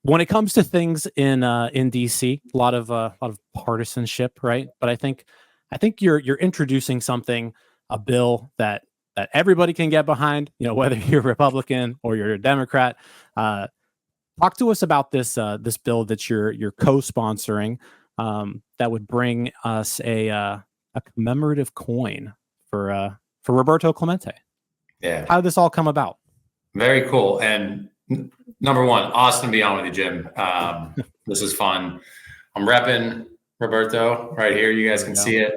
when it comes to things in DC, a lot of partisanship, right? But I think you're introducing something, a bill that everybody can get behind. Whether you're Republican or you're a Democrat. Talk to us about this bill that you're co-sponsoring, that would bring us a commemorative coin for Roberto Clemente. Yeah. How did this all come about? Very cool. And number one, awesome to be on with you, Jim. This is fun. I'm repping Roberto right here. You guys can see it.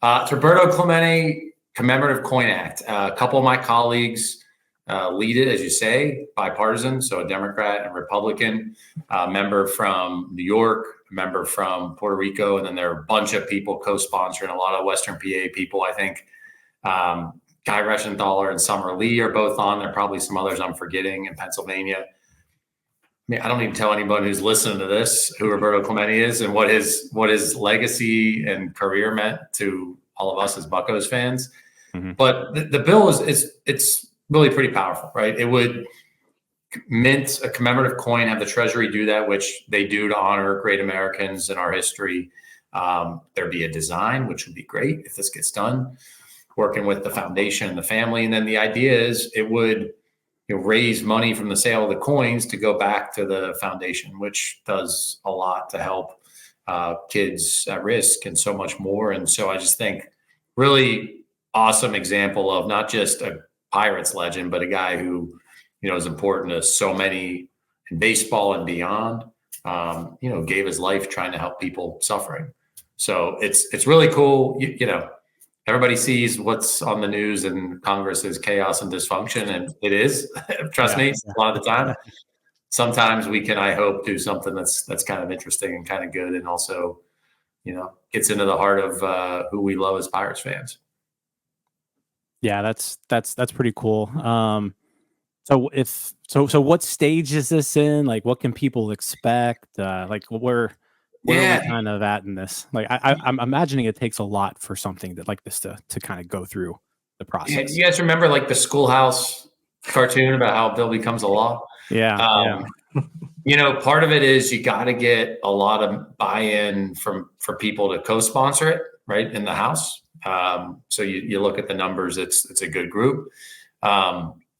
It's Roberto Clemente Commemorative Coin Act. A couple of my colleagues lead it, as you say, bipartisan, so a Democrat and Republican, member from New York, a member from Puerto Rico, and then there are a bunch of people co-sponsoring, a lot of Western PA people, I think. Guy Reschenthaler and Summer Lee are both on. There are probably some others I'm forgetting in Pennsylvania. I mean, I don't need to tell anybody who's listening to this who Roberto Clemente is and what his legacy and career meant to all of us as Buccos fans. Mm-hmm. But the bill it's really pretty powerful, right? It would mint a commemorative coin, have the Treasury do that, which they do to honor great Americans in our history. There'd be a design, which would be great if this gets done, working with the foundation and the family. And then the idea is it would raise money from the sale of the coins to go back to the foundation, which does a lot to help kids at risk and so much more. And so I just think really awesome example of not just a Pirates legend, but a guy who, is important to so many in baseball and beyond, gave his life trying to help people suffering. So it's really cool. Everybody sees what's on the news and Congress is chaos and dysfunction, and it is. Trust me, a lot of the time. Sometimes we can, I hope, do something that's kind of interesting and kind of good, and also, gets into the heart of who we love as Pirates fans. Yeah, that's pretty cool. So what stage is this in? Like, what can people expect? Where are we kind of at in this? Like, I'm imagining it takes a lot for something like this to kind of go through the process. Yeah, you guys remember like the Schoolhouse cartoon about how a bill becomes a law? Yeah. Part of it is you got to get a lot of buy-in for people to co-sponsor it, right, in the House. So you look at the numbers; it's a good group.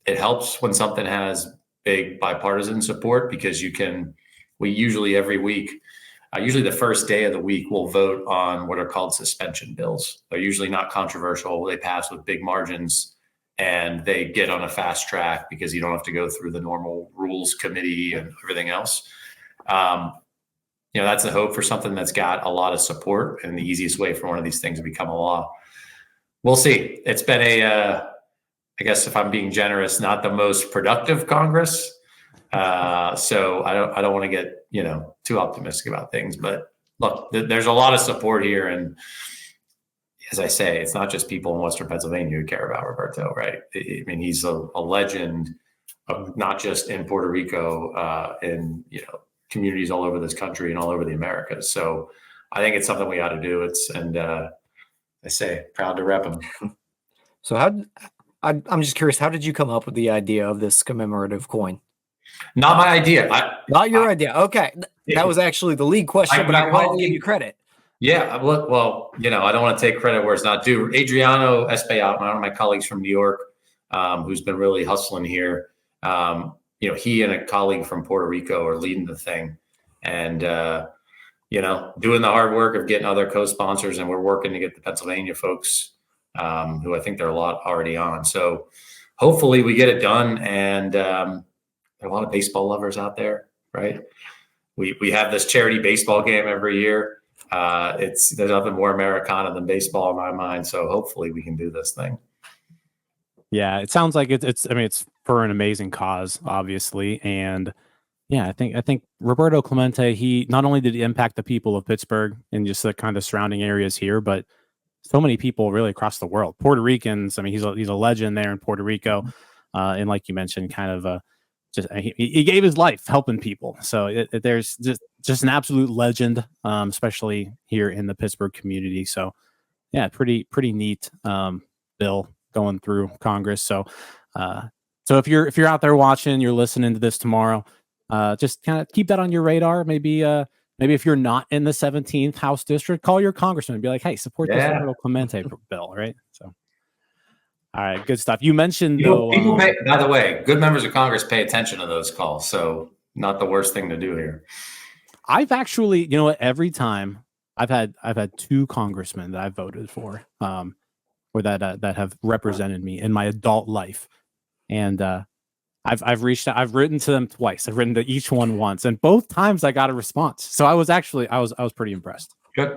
It helps when something has big bipartisan support because we usually every week. Usually the first day of the week, we'll vote on what are called suspension bills. They're usually not controversial. They pass with big margins and they get on a fast track because you don't have to go through the normal rules committee and everything else. That's the hope for something that's got a lot of support and the easiest way for one of these things to become a law. We'll see. It's been I guess if I'm being generous, not the most productive Congress. So I don't want to get, too optimistic about things, but look, there's a lot of support here. And as I say, it's not just people in Western Pennsylvania who care about Roberto, right? I mean, he's a legend of not just in Puerto Rico, in, communities all over this country and all over the Americas. So I think it's something we ought to do. I say proud to rep him. So I'm just curious, how did you come up with the idea of this commemorative coin? Not my idea. Not your idea. Okay. That was actually the lead question, but I wanted to give you credit. Yeah. Well, I don't want to take credit where it's not due. Adriano Espaillat, one of my colleagues from New York, who's been really hustling here. He and a colleague from Puerto Rico are leading the thing and, doing the hard work of getting other co-sponsors. And we're working to get the Pennsylvania folks, who I think there are a lot already on. So hopefully we get it done. And, there are a lot of baseball lovers out there, right? We have this charity baseball game every year. There's nothing more Americana than baseball in my mind. So hopefully we can do this thing. Yeah, it sounds like it's for an amazing cause, obviously. And yeah, I think Roberto Clemente, he not only did he impact the people of Pittsburgh and just the kind of surrounding areas here, but so many people really across the world. Puerto Ricans, I mean, he's a legend there in Puerto Rico. And like you mentioned, kind of he gave his life helping people. So there's just an absolute legend, especially here in the Pittsburgh community. So yeah, pretty neat bill going through Congress. So if you're out there watching, you're listening to this tomorrow, just kind of keep that on your radar. Maybe if you're not in the 17th House district, call your congressman and be like, hey, support this Roberto Clemente bill, right? So, all right, good stuff. You mentioned people pay, by the way, good members of Congress pay attention to those calls, so not the worst thing to do here. I've actually, you know what, every time I've had 2 congressmen that I've voted for, or that have represented me in my adult life, and I've reached out, I've written to them twice. I've written to each one once, and both times I got a response. So I was pretty impressed. Good.